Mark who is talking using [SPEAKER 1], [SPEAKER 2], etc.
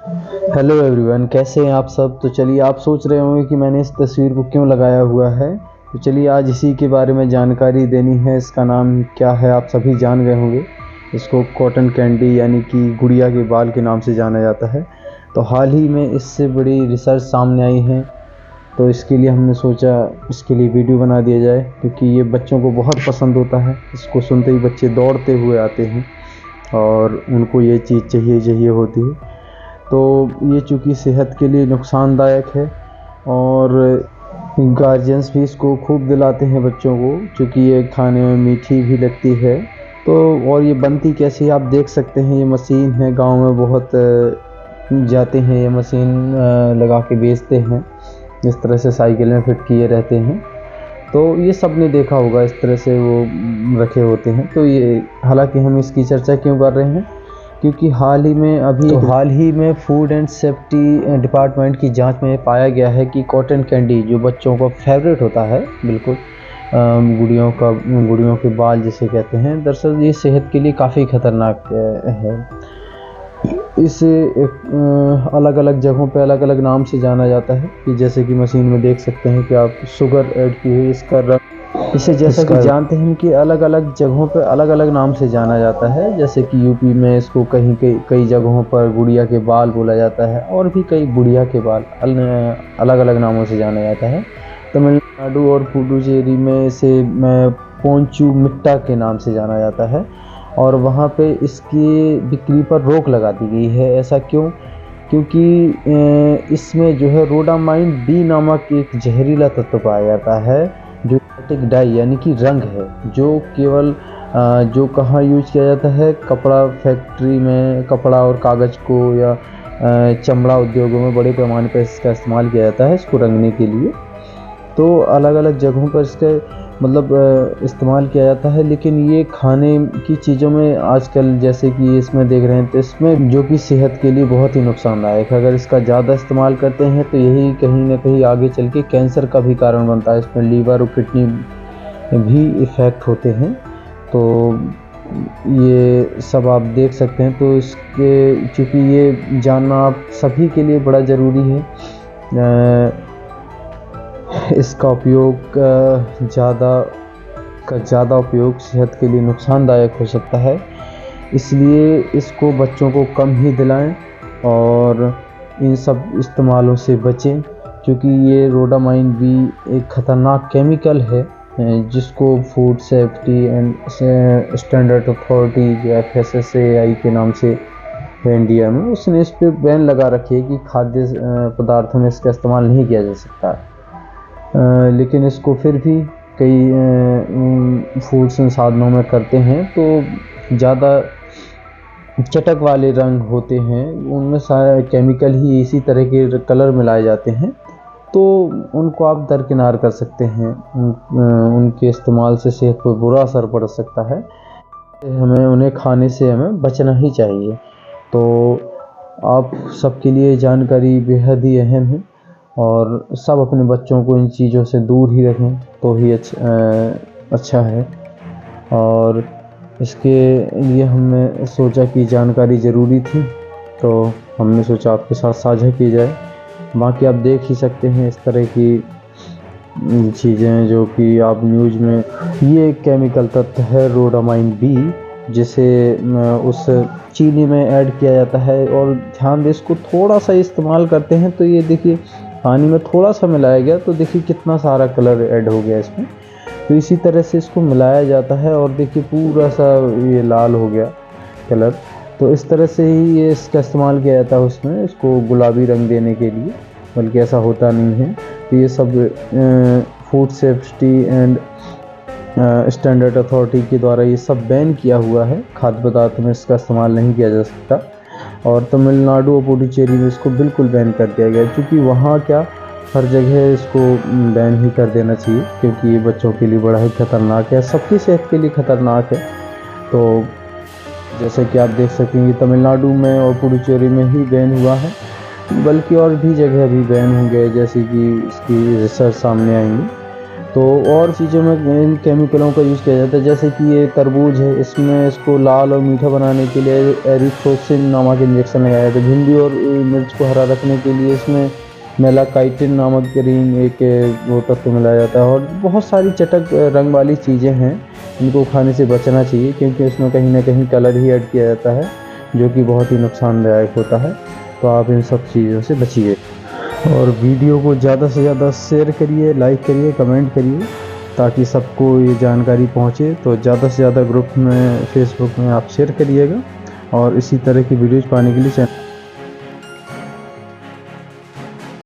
[SPEAKER 1] Hello everyone, कैसे हैं आप सब। तो चलिए, आप सोच रहे होंगे कि मैंने इस तस्वीर को क्यों लगाया हुआ है। तो चलिए, आज इसी के बारे में जानकारी देनी है। इसका नाम क्या है आप सभी जान गए होंगे। इसको कॉटन कैंडी यानी कि गुड़िया के बाल के नाम से जाना जाता है। तो हाल ही में इससे बड़ी रिसर्च सामने आई है, तो इसके लिए हमने सोचा इसके लिए वीडियो बना दिया जाए, क्योंकि ये बच्चों को बहुत पसंद होता है। इसको सुनते ही बच्चे दौड़ते हुए आते हैं और उनको ये चीज़ चाहिए होती है। तो ये चूँकि सेहत के लिए नुकसानदायक है और गार्जियंस भी इसको खूब दिलाते हैं बच्चों को, चूँकि ये खाने में मीठी भी लगती है। तो और ये बनती कैसी है आप देख सकते हैं। ये मशीन है, गांव में बहुत जाते हैं, ये मशीन लगा के बेचते हैं। इस तरह से साइकिल में फिट किए रहते हैं। तो ये सब ने देखा होगा, इस तरह से वो रखे होते हैं। तो ये हालांकि हम इसकी चर्चा क्यों कर रहे हैं, क्योंकि हाल ही में फूड एंड सेफ्टी डिपार्टमेंट की जांच में पाया गया है कि कॉटन कैंडी जो बच्चों का फेवरेट होता है, बिल्कुल गुड़ियों के बाल जिसे कहते हैं, दरअसल ये सेहत के लिए काफ़ी खतरनाक है। इसे अलग अलग जगहों पे अलग अलग नाम से जाना जाता है, कि जैसे कि मशीन में देख सकते हैं कि आप शुगर ऐड की हुई, इसका रंग, इसे जैसा कि जानते हैं कि अलग अलग जगहों पे अलग अलग नाम से जाना जाता है। जैसे कि यूपी में इसको कई जगहों पर गुड़िया के बाल बोला जाता है, और भी कई गुड़िया के बाल अलग अलग नामों से जाना जाता है। तमिलनाडु और पुडुचेरी में इसे पोंचू मिट्टा के नाम से जाना जाता है, और वहाँ पे इसकी बिक्री पर रोक लगा दी गई है। ऐसा क्यों? क्योंकि इसमें जो है रोडामाइन बी नामक एक जहरीला तत्व पाया जाता है, जो सिंथेटिक डाई यानी कि रंग है, जो केवल जो कहाँ यूज किया जाता है, कपड़ा फैक्ट्री में, कपड़ा और कागज़ को या चमड़ा उद्योगों में बड़े पैमाने पर इसका इस्तेमाल किया जाता है, इसको रंगने के लिए। तो अलग अलग जगहों पर इसका इस्तेमाल किया जाता है। लेकिन ये खाने की चीज़ों में आजकल, जैसे कि इसमें देख रहे हैं, तो इसमें जो कि सेहत के लिए बहुत ही नुकसानदायक है। अगर इसका ज़्यादा इस्तेमाल करते हैं तो यही कहीं ना कहीं आगे चल के कैंसर का भी कारण बनता है। इसमें लीवर और किडनी भी इफ़ेक्ट होते हैं। तो ये सब आप देख सकते हैं। तो इसके चूँकि ये जानना आप सभी के लिए बड़ा ज़रूरी है। इसका उपयोग ज़्यादा उपयोग सेहत के लिए नुकसानदायक हो सकता है, इसलिए इसको बच्चों को कम ही दिलाएं और इन सब इस्तेमालों से बचें। क्योंकि ये रोडामाइन भी एक ख़तरनाक केमिकल है, जिसको food safety and standard authority जो FSSAI के नाम से है इंडिया में, उसने इस पर बैन लगा रखी है कि खाद्य पदार्थों में इसका इस्तेमाल नहीं किया जा सकता। लेकिन इसको फिर भी कई फूड संसाधनों में करते हैं। तो ज़्यादा चटक वाले रंग होते हैं, उनमें सारे केमिकल ही इसी तरह के कलर मिलाए जाते हैं, तो उनको आप दरकिनार कर सकते हैं। उनके इस्तेमाल से सेहत पर बुरा असर पड़ सकता है। उन्हें खाने से हमें बचना ही चाहिए। तो आप सबके लिए जानकारी बेहद ही अहम है, और सब अपने बच्चों को इन चीज़ों से दूर ही रखें तो ही अच्छा है। और इसके लिए हमने सोचा कि जानकारी ज़रूरी थी, तो हमने सोचा आपके साथ साझा की जाए। बाकी आप देख ही सकते हैं इस तरह की चीज़ें जो कि आप न्यूज़ में, ये केमिकल तत्व है रोडामाइन बी, जिसे उस चीनी में ऐड किया जाता है। और ध्यान दें, इसको थोड़ा सा इस्तेमाल करते हैं तो ये देखिए पानी में थोड़ा सा मिलाया गया, तो देखिए कितना सारा कलर ऐड हो गया इसमें। तो इसी तरह से इसको मिलाया जाता है, और देखिए पूरा सा ये लाल हो गया कलर। तो इस तरह से ही ये इसका इस्तेमाल किया जाता है उसमें, इसको गुलाबी रंग देने के लिए, बल्कि ऐसा होता नहीं है। तो ये सब food safety and standard authority के द्वारा ये सब बैन किया हुआ है। खाद्य पदार्थ में इसका इस्तेमाल नहीं किया जा सकता, और तमिलनाडु और पुडुचेरी में इसको बिल्कुल बैन कर दिया गया, क्योंकि वहाँ क्या हर जगह इसको बैन ही कर देना चाहिए, क्योंकि ये बच्चों के लिए बड़ा ही खतरनाक है, सबकी सेहत के लिए खतरनाक है। तो जैसे कि आप देख सकेंगे तमिलनाडु में और पुडुचेरी में ही बैन हुआ है, बल्कि और भी जगह भी बैन होंगे, जैसे कि इसकी रिसर्च सामने आएंगी। तो और चीज़ों में इन केमिकलों का यूज़ किया जाता है, जैसे कि ये तरबूज है, इसमें इसको लाल और मीठा बनाने के लिए एरिथ्रोसिन नामक इंजेक्शन लगाया जाता है। भिंडी और मिर्च को हरा रखने के लिए इसमें मेलाकाइटिन नामक ग्रीन एक वो तत्व मिलाया जाता है। और बहुत सारी चटक रंग वाली चीज़ें हैं, इनको खाने से बचना चाहिए, क्योंकि उसमें कहीं ना कहीं कलर ही ऐड किया जाता है, जो कि बहुत ही नुकसानदायक होता है। तो आप इन सब चीज़ों से बचिए और वीडियो को ज़्यादा से ज़्यादा शेयर करिए, लाइक करिए, कमेंट करिए, ताकि सबको ये जानकारी पहुँचे। तो ज़्यादा से ज़्यादा ग्रुप में फेसबुक में आप शेयर करिएगा और इसी तरह की वीडियोज़ पाने के लिए चैनल